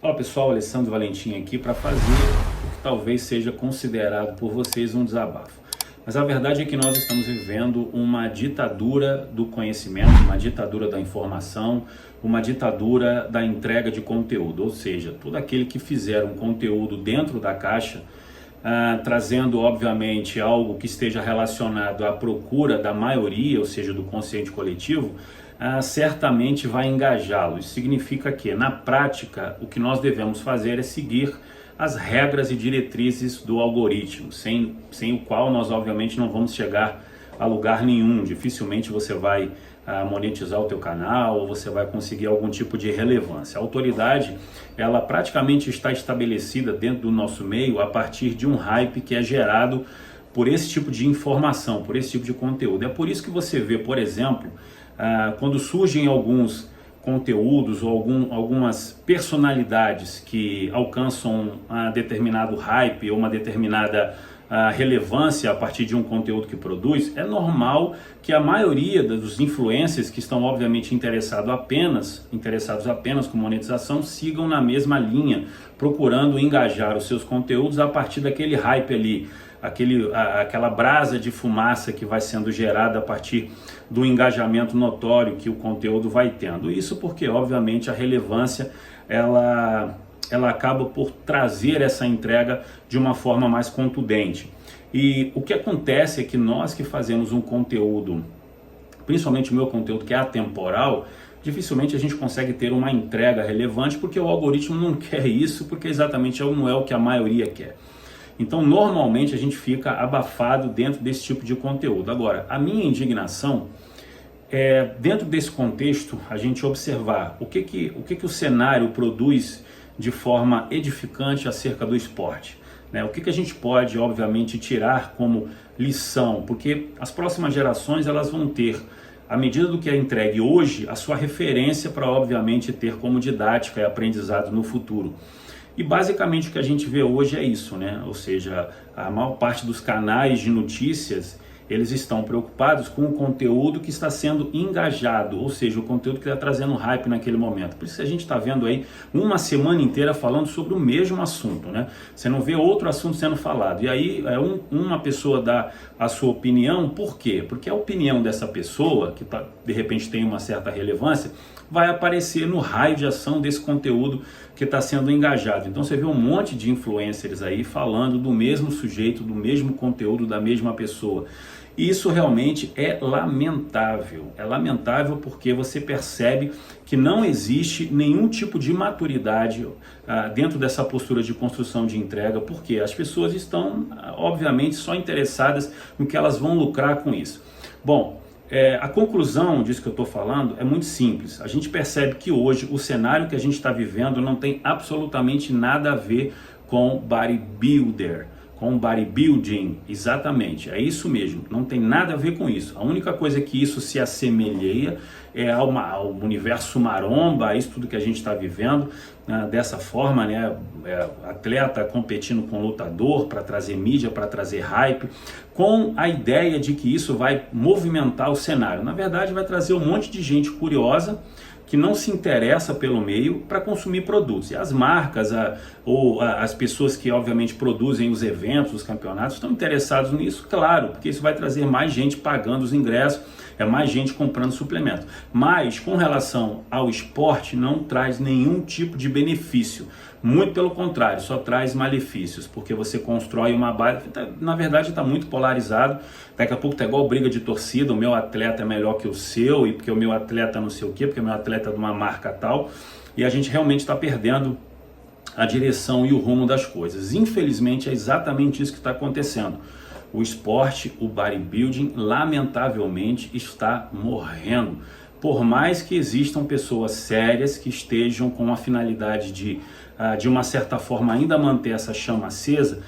Olá pessoal, Alessandro Valentim aqui para fazer o que talvez seja considerado por vocês um desabafo. Mas a verdade é que nós estamos vivendo uma ditadura do conhecimento, uma ditadura da informação, uma ditadura da entrega de conteúdo. Ou seja, todo aquele que fizer um conteúdo dentro da caixa, trazendo obviamente algo que esteja relacionado à procura da maioria, ou seja, do consciente coletivo, certamente vai engajá-lo. Isso significa que, na prática, o que nós devemos fazer é seguir as regras e diretrizes do algoritmo, sem o qual nós obviamente não vamos chegar a lugar nenhum. Dificilmente você vai monetizar o teu canal ou você vai conseguir algum tipo de relevância. A autoridade, ela praticamente está estabelecida dentro do nosso meio a partir de um hype que é gerado por esse tipo de informação, por esse tipo de conteúdo. É por isso que você vê, por exemplo, quando surgem alguns conteúdos ou algumas personalidades que alcançam determinado hype ou uma determinada relevância a partir de um conteúdo que produz, é normal que a maioria dos influencers que estão obviamente interessados apenas com monetização sigam na mesma procurando engajar os seus conteúdos a partir daquele hype ali, aquela brasa de fumaça que vai sendo gerada a partir do engajamento notório que o conteúdo vai tendo. Isso porque, obviamente, a relevância ela acaba por trazer essa entrega de uma forma mais contundente. E o que acontece é que nós que fazemos um conteúdo, principalmente o meu conteúdo que é atemporal, dificilmente a gente consegue ter uma entrega relevante porque o algoritmo não quer isso, porque exatamente não é o que a maioria quer. Então, normalmente a gente fica abafado dentro desse tipo de conteúdo. Agora, a minha indignação é, dentro desse contexto, a gente observar o que o cenário produz de forma edificante acerca do esporte. Né? O que a gente pode, obviamente, tirar como lição, porque as próximas gerações elas vão ter, à medida do que é entregue hoje, a sua referência para, obviamente, ter como didática e aprendizado no futuro. E basicamente o que a gente vê hoje é isso, né? Ou seja, a maior parte dos canais de notícias, eles estão preocupados com o conteúdo que está sendo engajado, ou seja, o conteúdo que está trazendo hype naquele momento. Por isso a gente está vendo aí uma semana inteira falando sobre o mesmo assunto, né? Você não vê outro assunto sendo falado. E aí uma pessoa dá a sua opinião, por quê? Porque a opinião dessa pessoa, que de repente tem uma certa relevância, vai aparecer no raio de ação desse conteúdo que está sendo engajado. Então você vê um monte de influencers aí falando do mesmo sujeito, do mesmo conteúdo, da mesma pessoa. E isso realmente é lamentável. É lamentável porque você percebe que não existe nenhum tipo de maturidade dentro dessa postura de construção de entrega, porque as pessoas estão, obviamente, só interessadas no que elas vão lucrar com isso. Bom, a conclusão disso que eu estou falando é muito simples. A gente percebe que hoje o cenário que a gente está vivendo não tem absolutamente nada a ver com bodybuilder, com bodybuilding, exatamente, é isso mesmo, não tem nada a ver com isso. A única coisa que isso se assemelha é ao universo maromba, a isso tudo que a gente está vivendo, dessa forma, né? Atleta competindo com lutador para trazer mídia, para trazer hype, com a ideia de que isso vai movimentar o cenário. Na verdade, vai trazer um monte de gente curiosa, que não se interessa pelo meio para consumir produtos. E as marcas ou as pessoas que obviamente produzem os eventos, os campeonatos, estão interessados nisso, claro, porque isso vai trazer mais gente pagando os ingressos, mais gente comprando suplemento. Mas com relação ao esporte não traz nenhum tipo de benefício. Muito pelo contrário, só traz malefícios, porque você constrói uma base, na verdade está muito polarizado, daqui a pouco está igual briga de torcida, o meu atleta é melhor que o seu, e porque o meu atleta não sei o quê, porque o meu atleta é de uma marca tal, e a gente realmente está perdendo a direção e o rumo das coisas. Infelizmente é exatamente isso que está acontecendo. O esporte, o bodybuilding, lamentavelmente está morrendo. Por mais que existam pessoas sérias que estejam com a finalidade de uma certa forma, ainda manter essa chama acesa,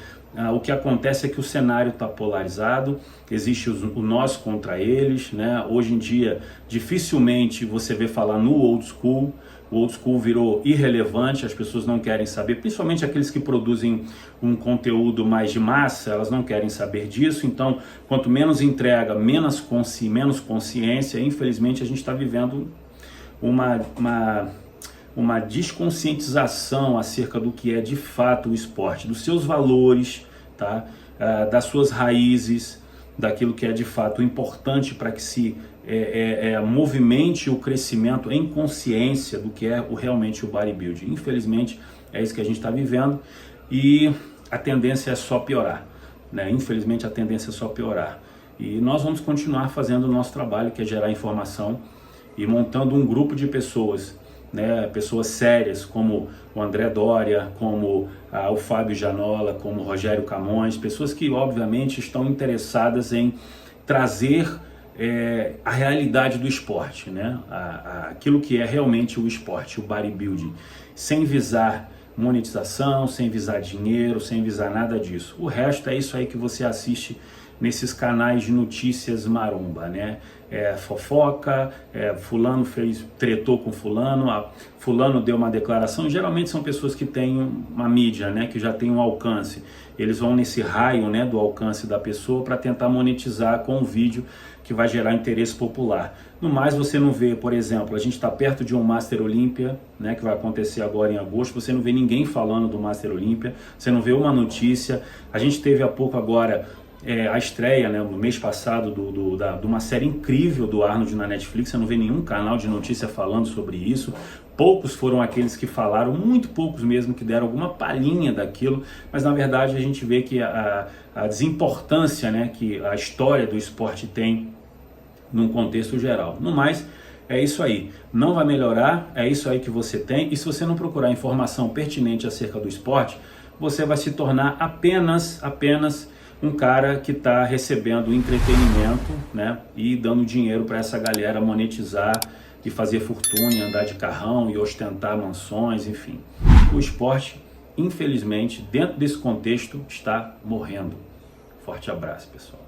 o que acontece é que o cenário está polarizado, existe o nós contra eles, né? Hoje em dia, dificilmente você vê falar no old school. O old school virou irrelevante, as pessoas não querem saber, principalmente aqueles que produzem um conteúdo mais de massa, elas não querem saber disso. Então, quanto menos entrega, menos consciência. Infelizmente, a gente está vivendo uma uma desconscientização acerca do que é de fato o esporte, dos seus valores, tá? Das suas raízes, daquilo que é de fato importante para que se movimente o crescimento em consciência do que é realmente o bodybuilding. Infelizmente, é isso que a gente está vivendo e a tendência é só piorar, né? Infelizmente, a tendência é só piorar. E nós vamos continuar fazendo o nosso trabalho, que é gerar informação e montando um grupo de pessoas, né, pessoas sérias como o André Doria, como o Fábio Janola, como o Rogério Camões, pessoas que obviamente estão interessadas em trazer a realidade do esporte, né, aquilo que é realmente o esporte, o bodybuilding, sem visar monetização, sem visar dinheiro, sem visar nada disso. O resto é isso aí que você assiste nesses canais de notícias maromba, né? Fofoca, fulano tretou com fulano, fulano deu uma declaração. Geralmente são pessoas que têm uma mídia, né? Que já tem um alcance. Eles vão nesse raio, né, do alcance da pessoa para tentar monetizar com um vídeo que vai gerar interesse popular. No mais, você não vê, por exemplo, a gente está perto de um Master Olympia, né, que vai acontecer agora em agosto, você não vê ninguém falando do Master Olympia, você não vê uma notícia. A gente teve há pouco agora a estreia, né, no mês passado de uma série incrível do Arnold na Netflix. Você não vê nenhum canal de notícia falando sobre isso. Poucos foram aqueles que falaram, muito poucos mesmo, que deram alguma palhinha daquilo, mas na verdade a gente vê que a desimportância, né, que a história do esporte tem num contexto geral. No mais, é isso aí. Não vai melhorar, é isso aí que você tem, e se você não procurar informação pertinente acerca do esporte, você vai se tornar apenas um cara que está recebendo entretenimento, né, e dando dinheiro para essa galera monetizar e fazer fortuna, e andar de carrão e ostentar mansões, enfim. O esporte, infelizmente, dentro desse contexto, está morrendo. Forte abraço, pessoal.